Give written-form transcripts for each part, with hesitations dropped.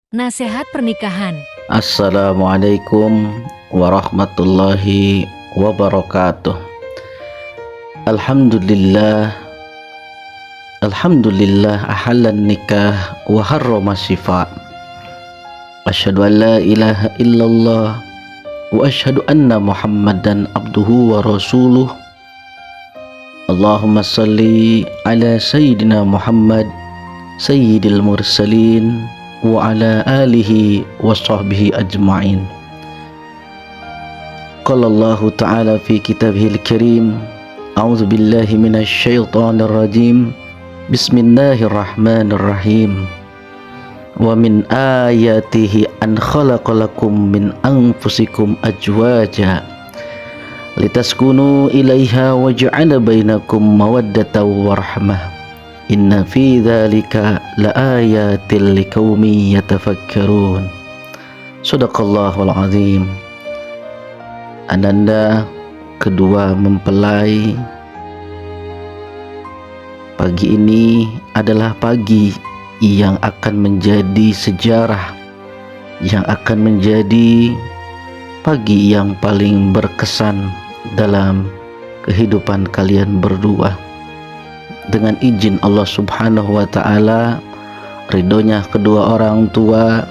Nasihat pernikahan. Assalamualaikum warahmatullahi wabarakatuh. Alhamdulillah ahallan nikah wa harrama syifa. Asyhadu an la ilaha illallah wa asyhadu anna Muhammadan abduhu wa rasuluh. Allahumma salli ala sayyidina Muhammad sayyidil mursalin wa ala alihi wa sahbihi ajma'in. Qala Allah ta'ala fi kitabihil karim, a'udzu billahi minasy syaithanir rajim. Bismillahirrahmanirrahim. Wa min ayatihi an khalaqalakum min anfusikum azwaja litaskunu ilaiha wa ja'ala bainakum mawaddatan wa rahmah. Inna fi dzalika laayatil liqaumin yatafakkarun. Shadaqallahul azim. Ananda kedua mempelai, pagi ini adalah pagi yang akan menjadi sejarah, yang akan menjadi pagi yang paling berkesan dalam kehidupan kalian berdua. Dengan izin Allah Subhanahu wa ta'ala, ridhonya kedua orang tua,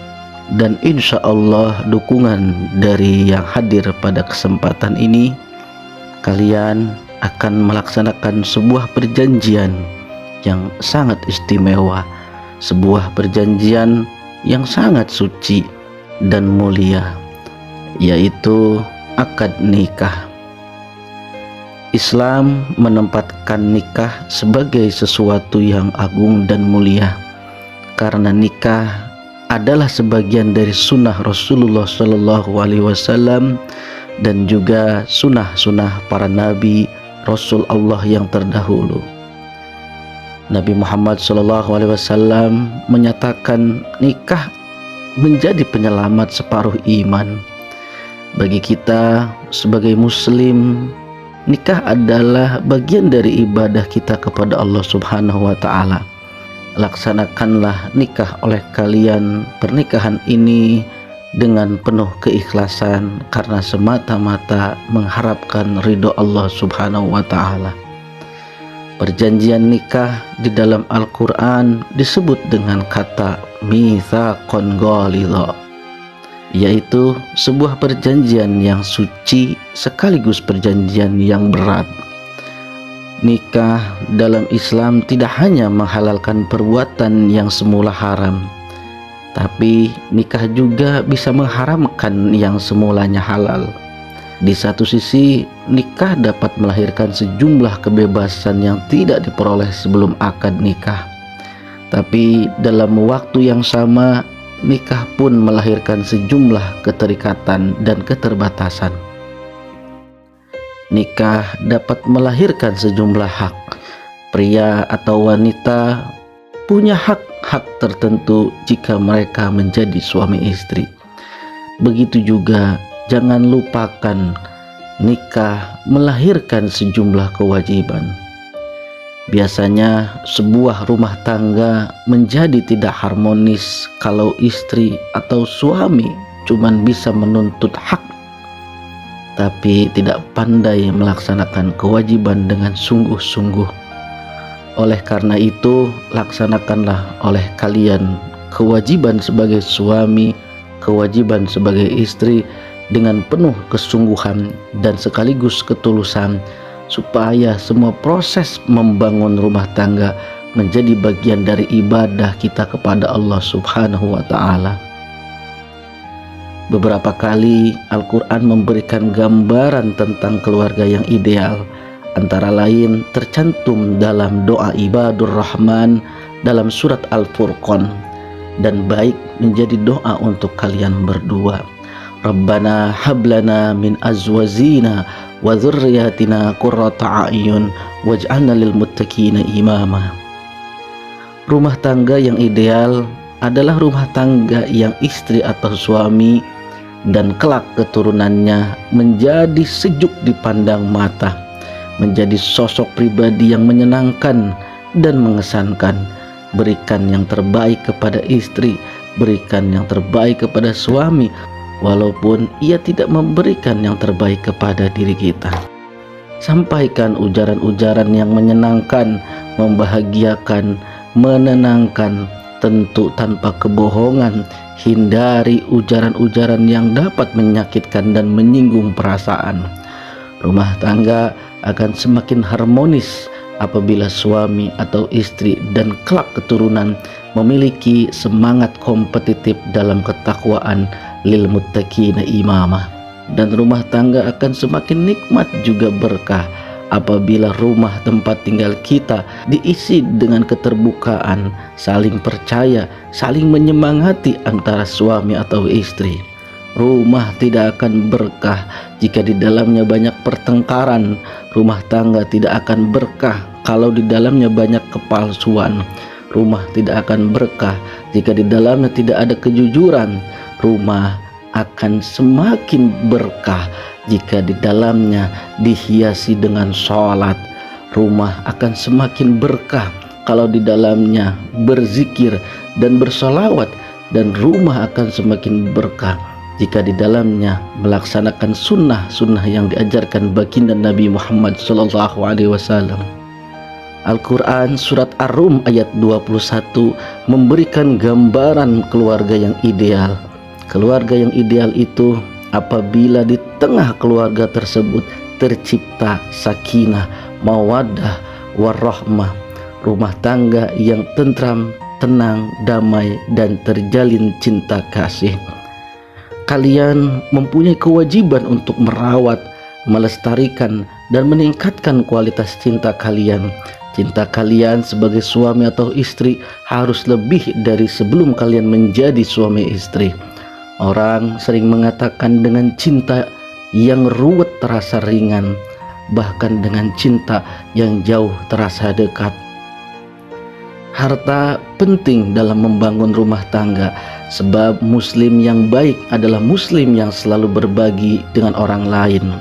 dan insya Allah dukungan dari yang hadir pada kesempatan ini, kalian akan melaksanakan sebuah perjanjian yang sangat istimewa, sebuah perjanjian yang sangat suci dan mulia, yaitu akad nikah. Islam menempatkan nikah sebagai sesuatu yang agung dan mulia, karena nikah adalah sebagian dari sunnah Rasulullah SAW dan juga sunnah-sunnah para nabi Rasul Allah yang terdahulu. Nabi Muhammad SAW menyatakan nikah menjadi penyelamat separuh iman. Bagi kita sebagai muslim, nikah adalah bagian dari ibadah kita kepada Allah Subhanahu wa ta'ala. Laksanakanlah nikah oleh kalian pernikahan ini dengan penuh keikhlasan, karena semata-mata mengharapkan ridho Allah Subhanahu wa ta'ala. Perjanjian nikah di dalam Al-Quran disebut dengan kata mitsaqon ghalidha, yaitu sebuah perjanjian yang suci sekaligus perjanjian yang berat. Nikah dalam Islam tidak hanya menghalalkan perbuatan yang semula haram, tapi nikah juga bisa mengharamkan yang semulanya halal. Di satu sisi, nikah dapat melahirkan sejumlah kebebasan yang tidak diperoleh sebelum akad nikah, tapi dalam waktu yang sama nikah pun melahirkan sejumlah keterikatan dan keterbatasan. Nikah dapat melahirkan sejumlah hak. Pria atau wanita punya hak-hak tertentu jika mereka menjadi suami istri. Begitu juga jangan lupakan nikah melahirkan sejumlah kewajiban. Biasanya sebuah rumah tangga menjadi tidak harmonis kalau istri atau suami cuman bisa menuntut hak, tapi tidak pandai melaksanakan kewajiban dengan sungguh-sungguh. Oleh karena itu, laksanakanlah oleh kalian kewajiban sebagai suami, kewajiban sebagai istri dengan penuh kesungguhan dan sekaligus ketulusan, supaya semua proses membangun rumah tangga menjadi bagian dari ibadah kita kepada Allah Subhanahu wa ta'ala. Beberapa kali Al-Quran memberikan gambaran tentang keluarga yang ideal, antara lain tercantum dalam doa ibadur rahman dalam surat Al-Furqan, dan baik menjadi doa untuk kalian berdua. Rabbana hablana min azwajina wa dzurriyyatina qurrata a'yun waj'alna lil muttaqina imama. Rumah tangga yang ideal adalah rumah tangga yang istri atau suami dan kelak keturunannya menjadi sejuk dipandang mata, menjadi sosok pribadi yang menyenangkan dan mengesankan. Berikan yang terbaik kepada istri berikan yang terbaik kepada suami, walaupun ia tidak memberikan yang terbaik kepada diri kita. Sampaikan ujaran-ujaran yang menyenangkan, membahagiakan, menenangkan, tentu tanpa kebohongan. Hindari ujaran-ujaran yang dapat menyakitkan dan menyinggung perasaan. Rumah tangga akan semakin harmonis apabila suami atau istri dan kelak keturunan memiliki semangat kompetitif dalam ketakwaan lil muttaqina imamah. Dan rumah tangga akan semakin nikmat juga berkah apabila rumah tempat tinggal kita diisi dengan keterbukaan, saling percaya, saling menyemangati antara suami atau istri. Rumah tidak akan berkah jika di dalamnya banyak pertengkaran. Rumah tangga tidak akan berkah kalau di dalamnya banyak kepalsuan. Rumah tidak akan berkah jika di dalamnya tidak ada kejujuran. Rumah akan semakin berkah jika di dalamnya dihiasi dengan sholat. Rumah akan semakin berkah kalau di dalamnya berzikir dan bersolawat. Dan rumah akan semakin berkah jika di dalamnya melaksanakan sunnah-sunnah yang diajarkan baginda Nabi Muhammad SAW. Al-Quran surat Ar-Rum ayat 21 memberikan gambaran keluarga yang ideal. Keluarga yang ideal itu apabila di tengah keluarga tersebut tercipta sakinah, mawaddah, warahmah, rumah tangga yang tentram, tenang, damai, dan terjalin cinta kasih. Kalian mempunyai kewajiban untuk merawat, melestarikan, dan meningkatkan kualitas cinta kalian. Cinta kalian sebagai suami atau istri harus lebih dari sebelum kalian menjadi suami istri. Orang sering mengatakan dengan cinta yang ruwet terasa ringan, bahkan dengan cinta yang jauh terasa dekat. Harta penting dalam membangun rumah tangga, sebab muslim yang baik adalah muslim yang selalu berbagi dengan orang lain.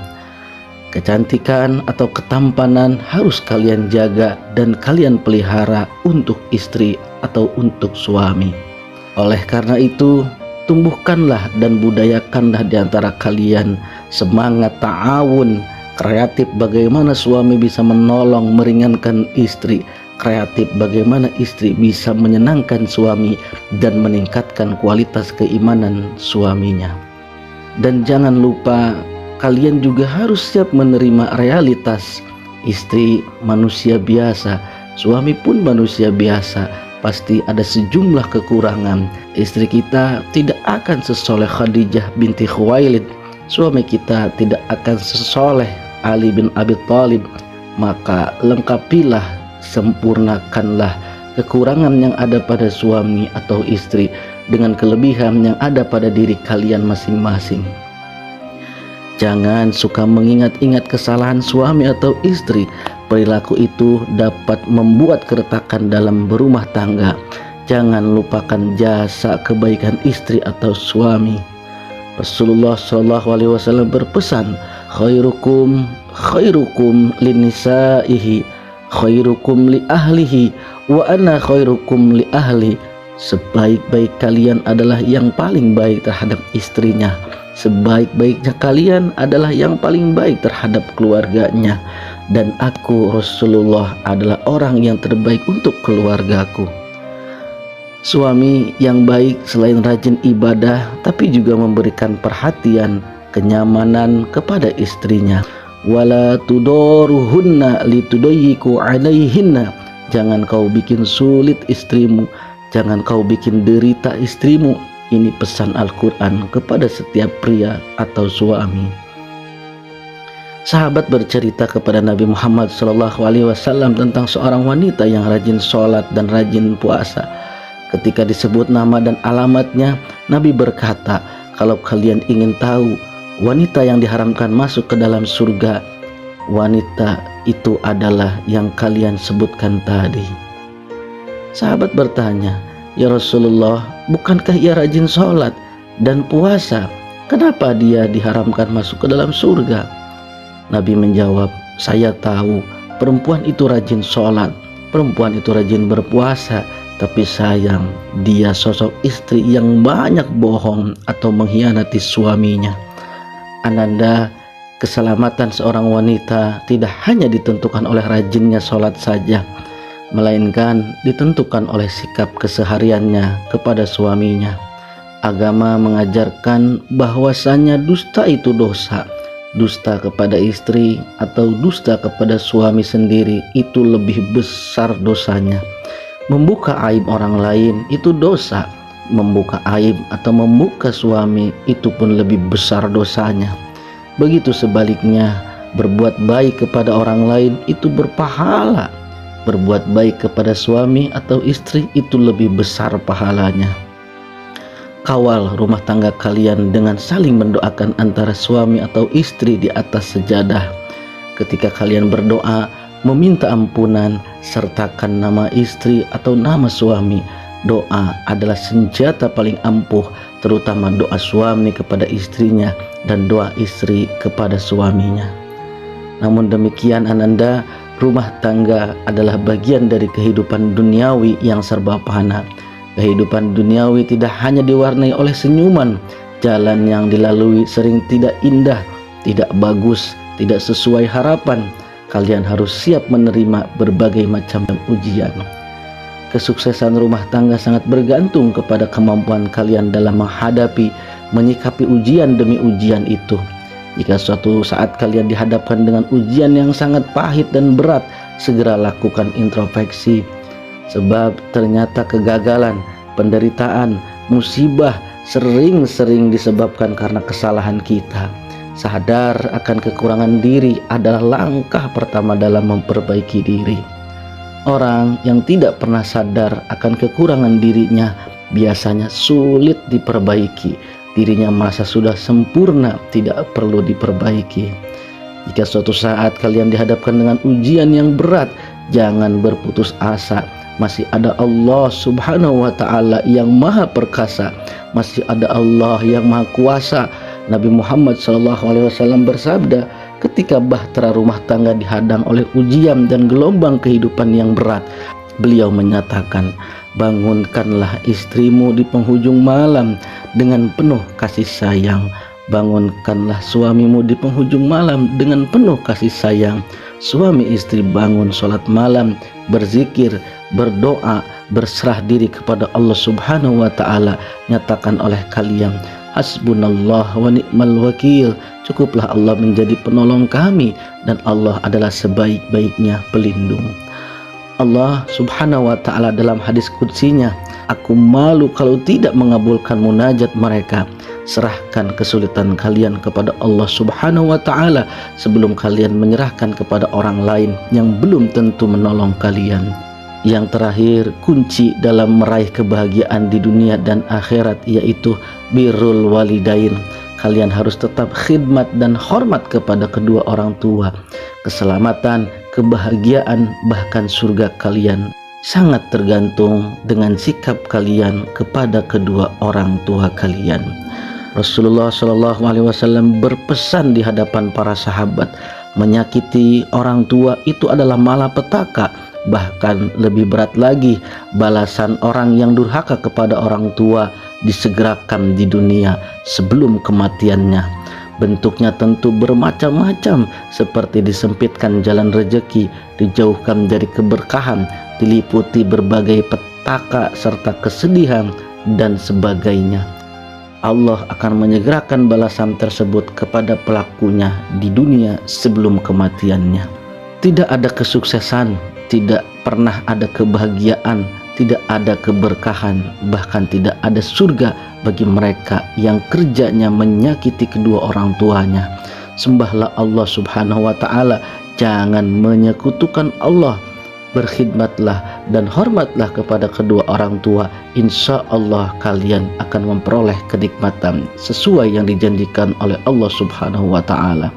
Kecantikan atau ketampanan harus kalian jaga dan kalian pelihara untuk istri atau untuk suami. Oleh karena itu, tumbuhkanlah dan budayakanlah di antara kalian semangat ta'awun, kreatif bagaimana suami bisa menolong meringankan istri, kreatif bagaimana istri bisa menyenangkan suami dan meningkatkan kualitas keimanan suaminya. Dan jangan lupa kalian juga harus siap menerima realitas. Istri manusia biasa, suami pun manusia biasa. Pasti ada sejumlah kekurangan. Istri kita tidak akan sesoleh Khadijah binti Khuwailid, suami kita tidak akan sesoleh Ali bin Abi Thalib. Maka lengkapilah, sempurnakanlah kekurangan yang ada pada suami atau istri dengan kelebihan yang ada pada diri kalian masing-masing. Jangan suka mengingat-ingat kesalahan suami atau istri. Perilaku itu dapat membuat keretakan dalam berumah tangga. Jangan lupakan jasa kebaikan istri atau suami. Rasulullah SAW berpesan, khairukum linisaihi, khairukum li ahlihi, wa ana khairukum li ahli. Sebaik-baik kalian adalah yang paling baik terhadap istrinya. Sebaik-baiknya kalian adalah yang paling baik terhadap keluarganya. Dan aku Rasulullah adalah orang yang terbaik untuk keluargaku. Suami yang baik selain rajin ibadah, tapi juga memberikan perhatian, kenyamanan kepada istrinya. Wala tudoruhunna litudayyiku alaihinna. Jangan kau bikin sulit istrimu, jangan kau bikin derita istrimu. Ini pesan Al-Quran kepada setiap pria atau suami. Sahabat bercerita kepada Nabi Muhammad SAW tentang seorang wanita yang rajin sholat dan rajin puasa. Ketika disebut nama dan alamatnya, Nabi berkata, kalau kalian ingin tahu wanita yang diharamkan masuk ke dalam surga, wanita itu adalah yang kalian sebutkan tadi. Sahabat bertanya, ya Rasulullah, bukankah ia rajin sholat dan puasa? Kenapa dia diharamkan masuk ke dalam surga? Nabi menjawab, saya tahu perempuan itu rajin sholat, perempuan itu rajin berpuasa, Tapi sayang, dia sosok istri yang banyak bohong atau mengkhianati suaminya. Ananda, keselamatan seorang wanita tidak hanya ditentukan oleh rajinnya sholat saja, melainkan ditentukan oleh sikap kesehariannya kepada suaminya. Agama mengajarkan bahwasanya dusta itu dosa. Dusta kepada istri atau dusta kepada suami sendiri itu lebih besar dosanya. Membuka aib orang lain itu dosa. Membuka aib atau membuka suami itu pun lebih besar dosanya. Begitu sebaliknya, berbuat baik kepada orang lain itu berpahala. Berbuat baik kepada suami atau istri itu lebih besar pahalanya. Kawal rumah tangga kalian dengan saling mendoakan antara suami atau istri di atas sejadah. Ketika kalian berdoa, meminta ampunan, sertakan nama istri atau nama suami. Doa adalah senjata paling ampuh, terutama doa suami kepada istrinya dan doa istri kepada suaminya. Namun demikian Ananda, rumah tangga adalah bagian dari kehidupan duniawi yang serba fana. Kehidupan duniawi tidak hanya diwarnai oleh senyuman. Jalan yang dilalui sering tidak indah, tidak bagus, tidak sesuai harapan. Kalian harus siap menerima berbagai macam ujian. Kesuksesan rumah tangga sangat bergantung kepada kemampuan kalian dalam menghadapi, menyikapi ujian demi ujian itu. Jika suatu saat kalian dihadapkan dengan ujian yang sangat pahit dan berat, segera lakukan introspeksi. Sebab ternyata kegagalan, penderitaan, musibah sering-sering disebabkan karena kesalahan kita. Sadar akan kekurangan diri adalah langkah pertama dalam memperbaiki diri. Orang yang tidak pernah sadar akan kekurangan dirinya biasanya sulit diperbaiki. Dirinya merasa sudah sempurna, tidak perlu diperbaiki. Jika suatu saat kalian dihadapkan dengan ujian yang berat, jangan berputus asa. Masih ada Allah Subhanahu wa ta'ala yang maha perkasa. Masih ada Allah yang maha kuasa. Nabi Muhammad SAW bersabda, ketika bahtera rumah tangga dihadang oleh ujian dan gelombang kehidupan yang berat, beliau menyatakan, bangunkanlah istrimu di penghujung malam dengan penuh kasih sayang. Bangunkanlah suamimu di penghujung malam dengan penuh kasih sayang. Suami istri bangun sholat malam, berzikir, berdoa, berserah diri kepada Allah Subhanahu wa ta'ala. Nyatakan oleh kalian, hasbunallah wa ni'mal wakil. Cukuplah Allah menjadi penolong kami dan Allah adalah sebaik-baiknya pelindung. Allah Subhanahu wa ta'ala dalam hadis qudsinya, aku malu kalau tidak mengabulkan munajat mereka. Serahkan kesulitan kalian kepada Allah Subhanahu wa ta'ala sebelum kalian menyerahkan kepada orang lain yang belum tentu menolong kalian. Yang terakhir, kunci dalam meraih kebahagiaan di dunia dan akhirat yaitu birrul walidain. Kalian harus tetap khidmat dan hormat kepada kedua orang tua. Keselamatan, kebahagiaan, bahkan surga kalian sangat tergantung dengan sikap kalian kepada kedua orang tua kalian. Rasulullah SAW berpesan di hadapan para sahabat, menyakiti orang tua itu adalah malapetaka. Bahkan lebih berat lagi, balasan orang yang durhaka kepada orang tua disegerakan di dunia sebelum kematiannya. Bentuknya tentu bermacam-macam, seperti disempitkan jalan rezeki, dijauhkan dari keberkahan, diliputi berbagai petaka serta kesedihan dan sebagainya. Allah akan menyegerakan balasan tersebut kepada pelakunya di dunia sebelum kematiannya. Tidak ada kesuksesan, tidak pernah ada kebahagiaan, tidak ada keberkahan, bahkan tidak ada surga bagi mereka yang kerjanya menyakiti kedua orang tuanya. Sembahlah Allah Subhanahu wa ta'ala, jangan menyekutukan Allah. Berkhidmatlah dan hormatlah kepada kedua orang tua. Insya Allah kalian akan memperoleh kenikmatan sesuai yang dijanjikan oleh Allah Subhanahu wa ta'ala.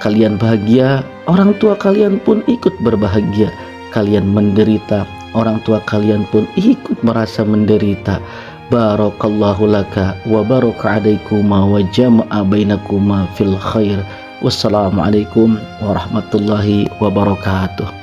Kalian bahagia, orang tua kalian pun ikut berbahagia. Kalian menderita, orang tua kalian pun ikut merasa menderita. Barakallahu laka wa baraka alaikuma wa jama'a bainakuma fil khair. Wassalamualaikum warahmatullahi wabarakatuh.